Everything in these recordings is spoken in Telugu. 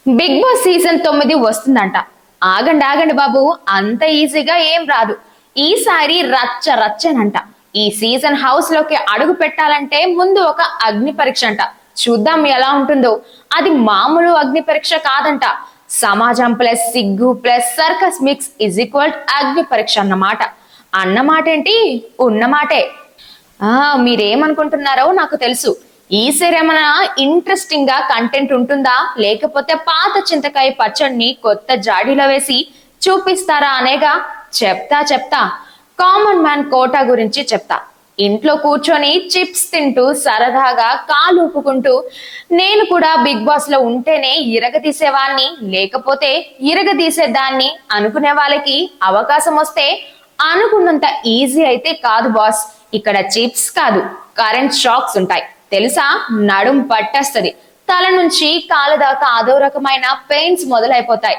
బిగ్ బాస్ సీజన్ 9 వస్తుందంట. ఆగండి ఆగండి బాబు, అంత ఈజీగా ఏం రాదు. ఈసారి రచ్చ రచ్చనంట. ఈ సీజన్ హౌస్ లోకి అడుగు పెట్టాలంటే ముందు ఒక అగ్ని పరీక్ష అంట. చూద్దాం ఎలా ఉంటుందో. అది మామూలు అగ్ని పరీక్ష కాదంట. సమాజం ప్లస్ సిగ్గు plus circus mix is equal అగ్ని పరీక్ష అన్నమాట. అన్నమాట ఏంటి, ఉన్నమాటే. మీరేమనుకుంటున్నారో నాకు తెలుసు. ఈ ఏమైనా ఇంట్రెస్టింగ్ గా కంటెంట్ ఉంటుందా, లేకపోతే పాత చింతకాయ పచ్చడిని కొత్త జాడీలో వేసి చూపిస్తారా అనేగా. చెప్తా కామన్ మ్యాన్ కోటా గురించి చెప్తా. ఇంట్లో కూర్చొని చిప్స్ తింటూ సరదాగా కాలు ఊపుకుంటూ నేను కూడా బిగ్ బాస్ లో ఉంటేనే ఇరగదీసేవాణ్ణి, లేకపోతే ఇరగదీసేదాన్ని అనుకునే వాళ్ళకి అవకాశం వస్తే అనుకున్నంత ఈజీ అయితే కాదు బాస్. ఇక్కడ చిప్స్ కాదు, కరెంట్ షాక్స్ ఉంటాయి తెలుసా. నడుం పట్టేస్తుంది, తల నుంచి కాళ్ళ దాకా అదో రకమైన పెయిన్స్ మొదలైపోతాయి.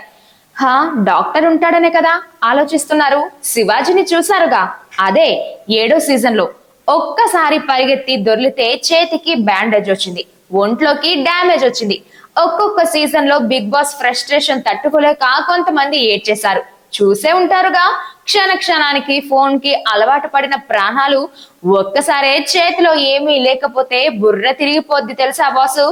డాక్టర్ ఉంటాడనే కదా ఆలోచిస్తున్నారు. శివాజీని చూసారుగా, అదే 7వ సీజన్ లో ఒక్కసారి పరిగెత్తి దొర్లితే చేతికి బ్యాండేజ్ వచ్చింది, ఒంట్లోకి డ్యామేజ్ వచ్చింది. ఒక్కొక్క సీజన్ లో బిగ్ బాస్ ఫ్రస్ట్రేషన్ తట్టుకోలేక కొంతమంది ఏడ్చేశారు. చూసే ఉంటారుగా. క్షణ క్షణానికి ఫోన్ కి అలవాటు పడిన ప్రాణాలు ఒక్కసారే చేతిలో ఏమీ లేకపోతే బుర్ర తిరిగిపోద్ది తెలుసా బాసు.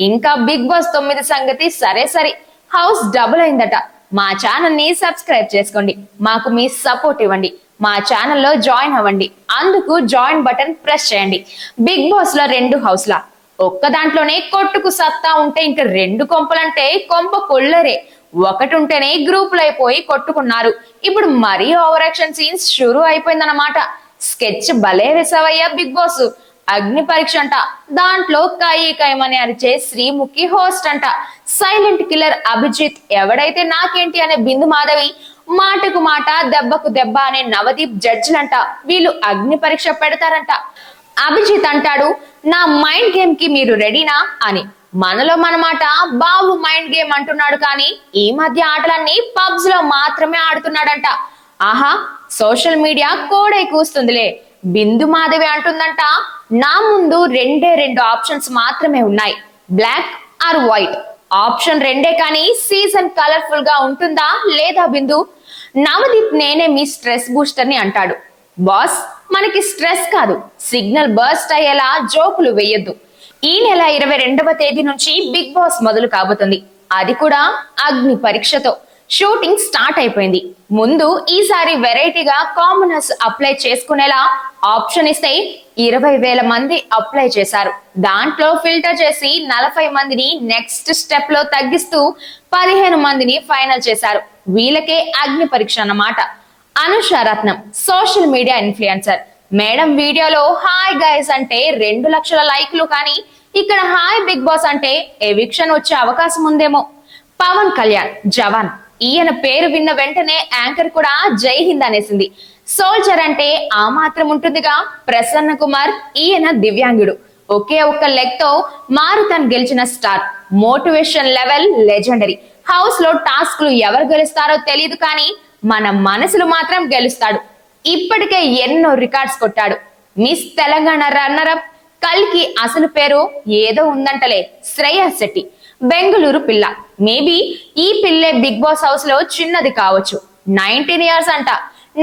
ఇంకా బిగ్ బాస్ 9 సంగతి సరే హౌస్ డబుల్ అయిందట. మా ఛానల్ ని సబ్స్క్రైబ్ చేసుకోండి, మాకు మీ సపోర్ట్ ఇవ్వండి, మా ఛానల్లో జాయిన్ అవ్వండి. అందుకు జాయిన్ బటన్ ప్రెస్ చేయండి. బిగ్ బాస్ లో 2 హౌస్లా, ఒక్క దాంట్లోనే కొట్టుకు సత్తా ఉంటే ఇంకా 2 కొంపలంటే కొంప కొల్లరే. ఒకటి ఉంటేనే గ్రూపులు అయిపోయి కొట్టుకున్నారు. ఇప్పుడు మరీ ఓవర్ యాక్షన్ సీన్స్ షురూ అయిపోయిందన్నమాట. స్కెచ్ భలే వేసావయ్యా బిగ్ బాస్. అగ్ని పరీక్ష అంట, దాంట్లో కైమని అరిచే శ్రీముఖి హోస్ట్ అంట. సైలెంట్ కిల్లర్ అభిజిత్, ఎవడైతే నాకేంటి అనే బిందు మాధవి, మాటకు మాట దెబ్బకు దెబ్బ అనే నవదీప్ జడ్జిలంట. వీళ్ళు అగ్ని పరీక్ష పెడతారంట. అభిజిత్ అంటాడు, నా మైండ్ గేమ్ కి మీరు రెడీనా అని. మనలో మనమాట బాబు మైండ్ గేమ్ అంటున్నాడు, కానీ ఈ మధ్య ఆటలన్నీ పబ్స్ లో మాత్రమే ఆడుతున్నాడంట. ఆహా, సోషల్ మీడియా కోడై కూస్తుందిలే. బిందు మాధవి అంటుందంట, నా ముందు 2 ఆప్షన్స్ మాత్రమే ఉన్నాయి, బ్లాక్ ఆర్ వైట్. ఆప్షన్ 2 కానీ సీజన్ కలర్ఫుల్ గా ఉంటుందా లేదా బిందు. నవదీప్, నేనే మీ స్ట్రెస్ బూస్టర్ ని అంటాడు. బాస్, మనకి స్ట్రెస్ కాదు, సిగ్నల్ బర్స్ట్ అయ్యేలా జోకులు వేయొద్దు. ఈ నెల 22వ తేదీ నుంచి బిగ్ బాస్ మొదలు కాబోతుంది. అది కూడా అగ్ని పరీక్షతో. షూటింగ్ స్టార్ట్ అయిపోయింది. ముందు ఈసారి వెరైటీగా కామనర్స్ అప్లై చేసుకునేలా ఆప్షన్ ఇస్తే 20,000 మంది అప్లై చేశారు. దాంట్లో ఫిల్టర్ చేసి 40 మందిని నెక్స్ట్ స్టెప్ లో తగ్గిస్తూ 15 మందిని ఫైనల్ చేశారు. వీళ్ళకే అగ్ని పరీక్ష అన్నమాట. అనుష రత్నం, సోషల్ మీడియా ఇన్ఫ్లుయెన్సర్. మేడం వీడియోలో హాయ్ గైస్ అంటే 2 లక్షల లైక్లు, కానీ ఇక్కడ హాయ్ బిగ్ బాస్ అంటే ఎవిక్షన్ వచ్చే అవకాశం ఉందేమో. పవన్ కళ్యాణ్, జవాన్. ఈయన పేరు విన్న వెంటనే యాంకర్ కూడా జై హింద్ అనేసింది. సోల్జర్ అంటే ఆ మాత్రం ఉంటుందిగా. ప్రసన్న కుమార్, ఈయన దివ్యాంగుడు. ఒకే ఒక్క లెగ్ తో మారుతన్ గెలిచిన star. Motivation level legendary. House లో టాస్క్లు ఎవరు గెలుస్తారో తెలియదు, కానీ మన మనసులు మాత్రం గెలుస్తాడు. ఇప్పటికే ఎన్నో రికార్డ్స్ కొట్టాడు. Miss Telangana runner up. కల్కి అసలు పేరు ఏదో ఉందంటలే, శ్రేయా శెట్టి. బెంగళూరు పిల్ల. మేబీ ఈ పిల్లే బిగ్ బాస్ హౌస్ లో చిన్నది కావచ్చు. 19 years అంట.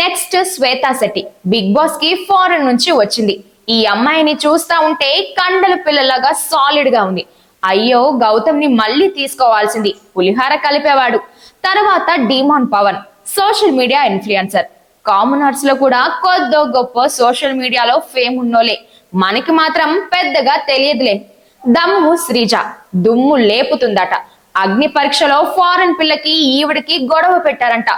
Next Shweta Shetty, Bigg Boss కి ఫారెన్ నుంచి వచ్చింది. ఈ అమ్మాయిని చూస్తా ఉంటే కండల పిల్లలాగా సాలిడ్ గా ఉంది. అయ్యో, గౌతమ్ ని మళ్ళీ తీసుకోవాల్సింది, పులిహార కలిపేవాడు. తర్వాత demon Pawan, social media influencer. Commoners లో కూడా కొద్దో గొప్ప సోషల్ మీడియాలో ఫేమ్ ఉన్నోలే, మనకి మాత్రం పెద్దగా తెలియదులే. దమ్ము శ్రీజ, దుమ్ము లేపుతుందట. అగ్ని పరీక్షలో ఫారెన్ పిల్లకి ఈవిడికి గొడవ పెట్టారంట.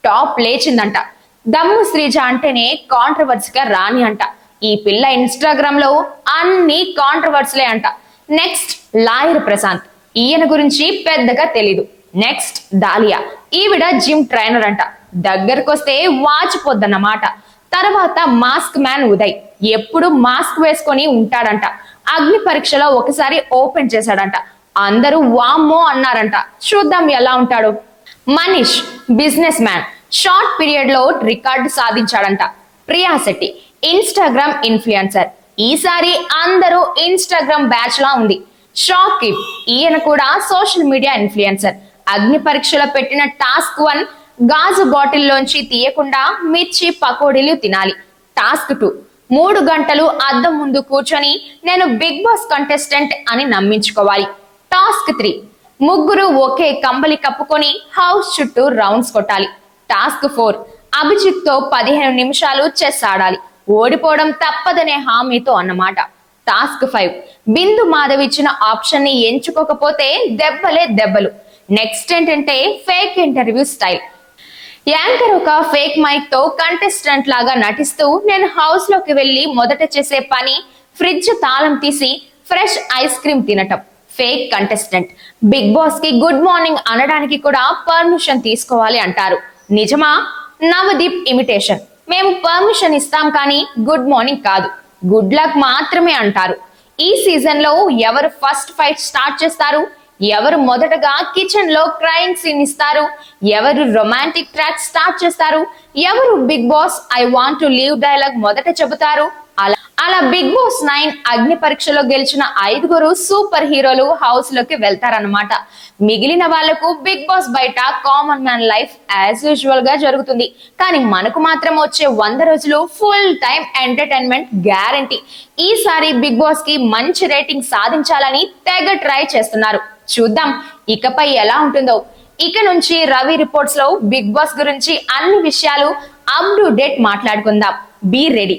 టాప్ లేచిందంట. దమ్ము శ్రీజ అంటేనే కాంట్రవర్సీగా రాని అంట. ఈ పిల్ల ఇన్స్టాగ్రామ్ లో అన్ని కాంట్రవర్సీలే అంట. నెక్స్ట్ లాయర్ ప్రశాంత్, ఈయన గురించి పెద్దగా తెలీదు. నెక్స్ట్ డాలియా, ఈవిడ జిమ్ ట్రైనర్ అంట. దగ్గరకొస్తే వాచిపోద్దన్నమాట. తర్వాత మాస్క్ మ్యాన్ ఉదయ్, ఎప్పుడు మాస్క్ వేసుకొని ఉంటాడంట. అగ్ని పరీక్షలో ఒకసారి ఓపెన్ చేశాడంట. అందరూ వామ్మో అన్నారంట. చూద్దాం ఎలా ఉంటాడు. Manish, business man. Short period లో రికార్డు సాధించాడంట. Priya Shetty, Instagram influencer. ఈసారి అందరూ ఇన్స్టాగ్రామ్ బ్యాచ్ లా ఉంది. షాక్ ఇట్, ఈయన కూడా సోషల్ మీడియా ఇన్ఫ్లుయెన్సర్. అగ్ని పరీక్షలో పెట్టిన టాస్క్ 1, గాజు బాటిల్లోంచి తీయకుండా మిర్చి పకోడీలు తినాలి. టాస్క్ 2, 3 గంటలు అద్దం ముందు కూర్చొని నేను బిగ్ బాస్ కంటెస్టెంట్ అని నమ్మించుకోవాలి. టాస్క్ 3, ముగ్గురు ఒకే కంబలి కప్పుకొని హౌస్ చుట్టూ రౌండ్స్ కొట్టాలి. టాస్క్ 4, అభిజిత్ తో 15 నిమిషాలు చెస్ ఆడాలి. ఓడిపోవడం తప్పదనే హామీతో అన్నమాట. టాస్క్ 5, బిందు మాధవ్ ఇచ్చిన ఆప్షన్ ని ఎంచుకోకపోతే దెబ్బలే దెబ్బలు. నెక్స్ట్ ఏంటంటే ఫేక్ ఇంటర్వ్యూ స్టైల్. యాంకర్ ఒక ఫేక్ మైక్ తో కంటెస్టెంట్ లాగా నటిస్తూ నేను హౌస్ లోకి వెళ్లి మొదట చేసే పని ఫ్రిడ్జ్ తాళం తీసి ఫ్రెష్ ఐస్ క్రీమ్ తినటం. Fake contestant. బిగ్ బాస్ కి గుడ్ మార్నింగ్ అనడానికి కూడా పర్మిషన్ తీసుకోవాలి అంటారు. నిజమా? నవదీప్ ఇమిటేషన్. మేము పర్మిషన్ ఇస్తాం కానీ గుడ్ మార్నింగ్ కాదు, గుడ్ లక్ మాత్రమే అంటారు. ఈ సీజన్ లో ఎవరు ఫస్ట్ ఫైట్ స్టార్ట్ చేస్తారు, ఎవరు మొదటగా కిచెన్ లో క్రైయింగ్ సీన్ ఇస్తారు, ఎవరు రొమాంటిక్ ట్రాక్ స్టార్ట్ చేస్తారు, ఎవరు Bigg Boss I want to leave dialogue మొదట చెబుతారు. అలా బిగ్ బాస్ 9 అగ్ని పరీక్షలో గెలిచిన 5గురు సూపర్ హీరోలు హౌస్ లోకి వెళ్తారన్నమాట. మిగిలిన వాళ్లకు బిగ్ బాస్ బయట common man life as usual గా జరుగుతుంది. కానీ మనకు మాత్రం వచ్చే 100 రోజులు ఫుల్ టైం ఎంటర్టైన్మెంట్ గ్యారంటీ. ఈసారి బిగ్ బాస్ కి మంచి రేటింగ్ సాధించాలని తెగ ట్రై చేస్తున్నారు. చూద్దాం ఇకపై ఎలా ఉంటుందో. ఇక నుంచి రవి రిపోర్ట్స్ లో బిగ్ బాస్ గురించి అన్ని విషయాలు అప్ టు డేట్ మాట్లాడుకుందాం. Be ready.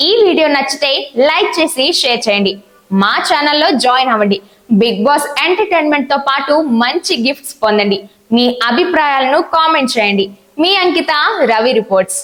ఈ వీడియో నచ్చితే లైక్ చేసి షేర్ చేయండి. మా ఛానల్లో జాయిన్ అవ్వండి. బిగ్ బాస్ ఎంటర్టైన్మెంట్ తో పాటు మంచి గిఫ్ట్స్ పొందండి. మీ అభిప్రాయాలను కామెంట్ చేయండి. మీ అంకిత, రవి రిపోర్ట్స్.